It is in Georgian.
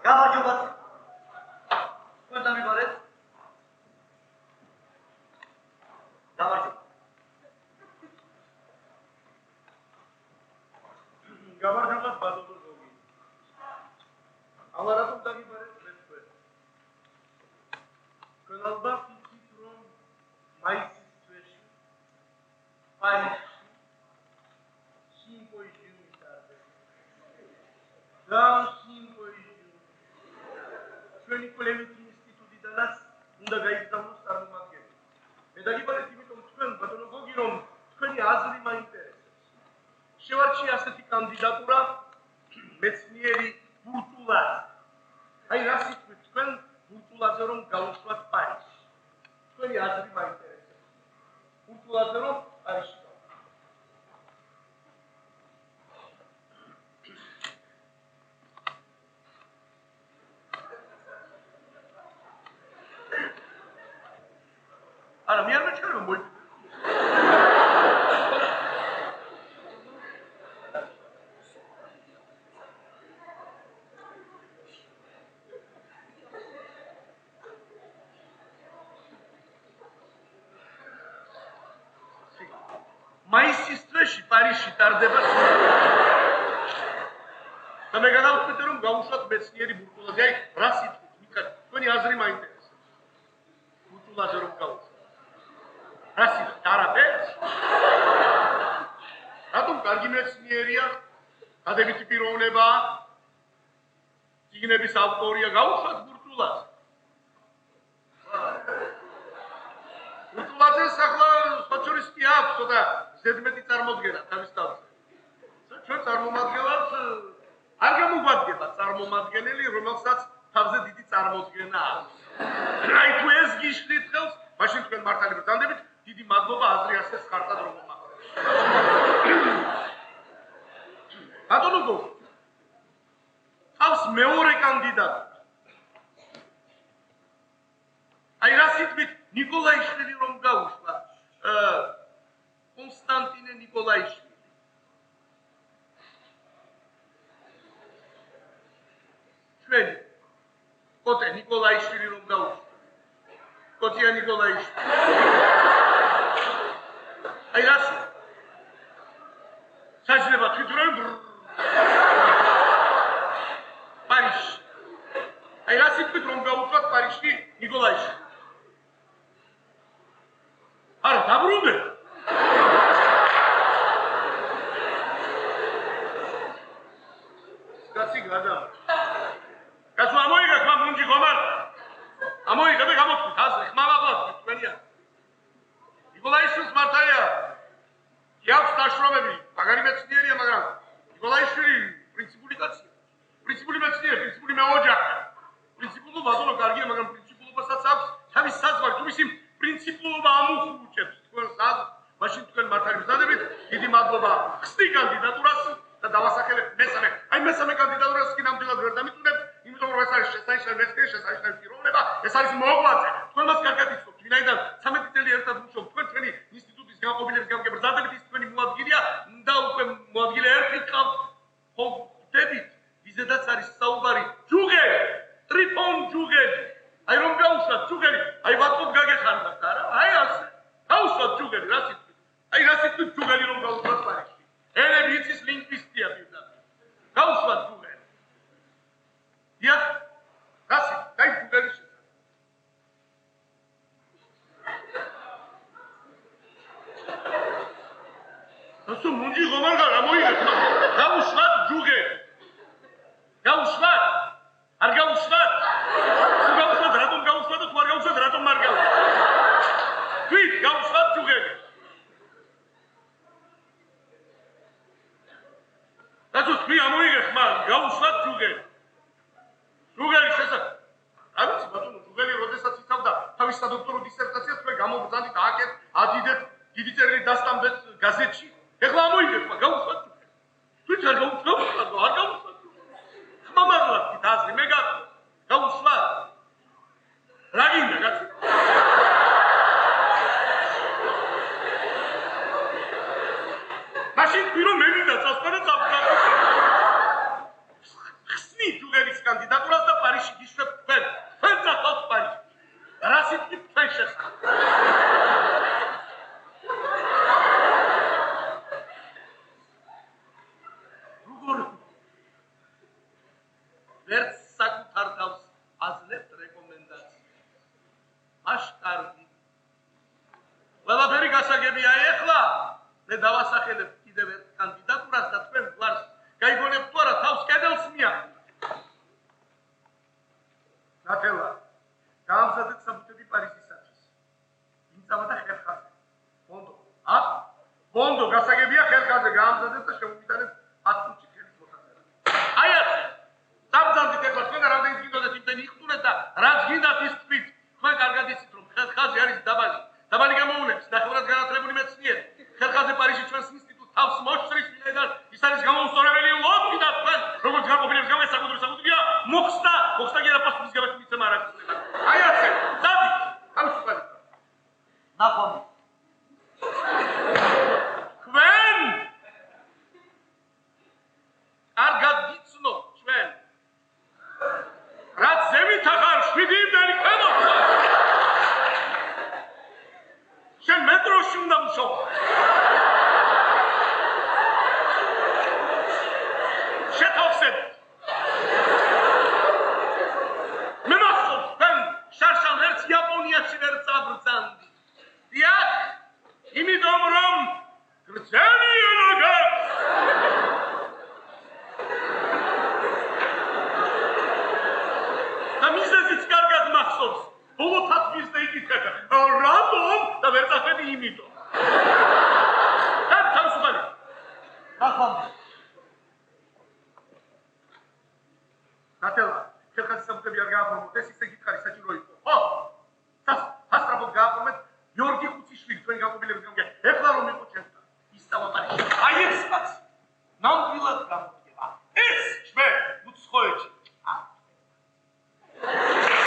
გამარჯობათ. თქვენ დამიბარეთ. გამარჯობა. გამარჯობათ ბატონო გოგი. ამარათო დამიბარეთ თქვენ. თქვენ ალბათ იცით რომ მაისის თვეში პარიზში სიმპოზიუმი ტარდება. და სიმპოზიუმი ჩვენი კვლევითი ინსტიტუტიდანაც უნდა გაიგზავნოს წარმომადგენელი. მე დაგიბარეთ იმიტომ თქვენ ბატონო გოგი რომ თქვენი აზრი მაინტერესებს. შევარჩიე ასეთი კანდიდატურა მეცნიერი ბურტულაძე. აი რა სიტყვით თქვენ ბურტულაძე რომ გაუშვათ პარიზში. თქვენი აზრი მაინტერესებს. ბურტულაძე რომ პარიზში არა მე არ მეჩქარება მოი მაისის თვეში პარიზში ტარდება და მე გადავწყვიტე რომ გავუშვათ მეცნიერი ბურტულაძე. აი რა სიტყვით მითხარ თქვენი აზრი მაინტერესებს. ბურტულაძე რომ გავუშვათ რა სიტყვით არაფერს? რატომ კარგი მეცნიერია, დადებითი პიროვნებაა, წიგნების ავტორია, გავუშვათ ბურტულაძე. ბურტულაძეს ახლა სოციალისტ კი აქვს ცოტა ზედმეტი წარმოდგენა თავის თავზე. ჩვენ წარმომადგენლად არ გამოგვადგება წარმომადგენელი, რომელსაც თავზე დიდი წარმოდგენა აქვს. აი თუ ეს გიშლით ხელს, მაშინ თქვენ მართალი ბრალდებით დიდი მადლობა აზრი ასე ხარტად რომ მომახდეთ. ბატონო გოგი, თავს მეორე კანდიდატი. აი რა სიტყვით ნიკოლაიშვილი რომ გაუშვა, კონსტანტინე ნიკოლაიშვილი. ჩვენი კოტე ნიკოლაიშვილი რომ გაუშვა. კოტია ნიკოლაიშვილი. აი რა შეიძლება თვითონ პარიზში. აი რა სიტყვით რომ გაუშვათ პარიზში ნიკოლაიშვილი. არა დაბრუნდე. კაცი გადა. კაცო ამოიგა ხმა მუნჯი ხომარ. ამოიგა და გამოთქვით აზრი ხმა მაღლა თქვენია. ნიკოლაიშვილს მართალია კი აქვს დაშრომები, მაგარი მეცნიერია, მაგრამ ნიკოლაიშვილი პრინციპული კაცია. პრინციპული მეცნიერი, პრინციპული მეოჯახე. პრინციპულობა ბატონო კარგია, მაგრამ პრინციპულობასაც აქვს თავის საზღვარი. თუ მისი პრინციპულობა ამოხუჭებს თქვენს აზრს, მაშინ თქვენ მართალი მზადებით, დიდი მადლობა ხსნი კანდიდატურას და დავასახელებ მესამე. აი მესამე კანდიდატურას კი ნამდვილად ვერ დამიტუნებ, იმიტომ რომ ეს არის შესანიშნავი მეცნიერი, შესანიშნავი პიროვნება, ეს არის მოღვაწე. თქვენ მას კარგად იცნობთ, ვინაიდან 13 წელი ერთად ვმუშაობთ, თქვენ ჩვენი ინსტიტუტის განყოფილების გამგე ბრძანდებით, ის თქვენი მოადგილეა და უკვე მოადგილე ერთი ყავთ, ხო ვხვდებით, ვიზედაც არის საუბარი ჯუღელი, ტრიფონ ჯუღელი. აი რომ გაუშვათ ჯუღელი, აი ვატყობ გაგეხარდათ არა? აი ასე. გაუშვათ ჯუღელი, რა სიტყვით? აი რა სიტყვით ჯუღელი რომ გაუშვათ პარიზში? ენები იცის ლინგვისტია პირდაპირ. გაუშვათ ჯუღელი. დიახ? რა სიტყვით? აი ჯუღელი ასო მუნჯი ხომარ გარა მოიგეთ. გაუშვათ ჯუღელი. გაუშვათ? არ გაუშვათ? გაუშვათ რატომ გაუშვათ და თუ არ გაუშვათ რატომ არ გაუშვათ? თვით გაუშვათ ჯუღელი. რატო თქვი ამოიგე ხმა გაუშვათ ჯუღელი. ჯუღელი შესაძლოა. არ ვიცი ბატონო ჯუღელი როდესაც იცავდა თავის სადოქტორო დისერტაციას თქვენ გამოგზავნით ააკეთ, ადიდეთ, დიდი წერილი დასტამბეთ გაზეთში. ეხლა ამოიგე ხმა გაუშვათ ჯუღელი. თვით არ გაუშვათ, არ გაუშვათ. ხმა მაღლა თქვით აზრი მე გაუშვათ. რა გინდა კაცო? მაშინ თქვი რომ მე მინდა წასვლა და წავიდა. ხსნი ჯუღელის კანდიდატურას და ვერც საკუთარ თავს აძლევთ რეკომენდაციას. აშკარგი. ყველაფერი გასაგებია ეხლა. მე დავასახელებ კიდევ ერთ კანდიდატურას და თქვენ გვარს გაიგონებთ თუ არა თავს კედელს მიაყენებთ. ნათელა, გაამზადეთ საბუთები პარიზისათვის. იმწავა და ხერხაზე. ბონდო. ბონდო გასაგებია ხერხაზე გაამზადეთ და შემოვიტანეთ 10 წუთში ხელის მოხატება. აი ასე. დამძანდით ეხლა თქვენ რამდენი გინდოდეთ იმდენი იხტუნეთ და რაც გინდათ ის თქვით. თქვენ კარგად იცით რომ ხერხაზე არის დაბალი. დაბალი გამოუნებს ნახევრად განათლებული მეცნიერი. ხერხაზე პარიზში ჩვენს ინსტიტუტს თავს მოშწრის ვინაიდან ის არის გამოუსწორებელი ლობი და თქვენ როგორც განყოფილების გამო საკუთრია მოხსნა კი არა პასუხის გაბეთ მიცემა არ აქვს. აი ასე. დადით. თავისუფალი. ნახონი. თქვენ კარგად გიცნობთ ჩვენ. რაც ზევით ახარ 7 იმდენი ქვემოთვლა. შენ მეტროში უნდა მუშაობ. შეთავსებ. მე მახსოვს თქვენ შარშან ვერც იაპონიაში ვერ წაბრძანდი. დიახ, იმიტომ რომ გრძელი ენა გაქვს. და მიზეზიც კარგად მახსოვს. ბოლო თათბის და იკითხება. რატომ და ვერ წახვედი იმიტომ. და თავისუფალი. ნახონი. ნათელა, ხერხაზე საბუთები არ გააფორმოთ, ეს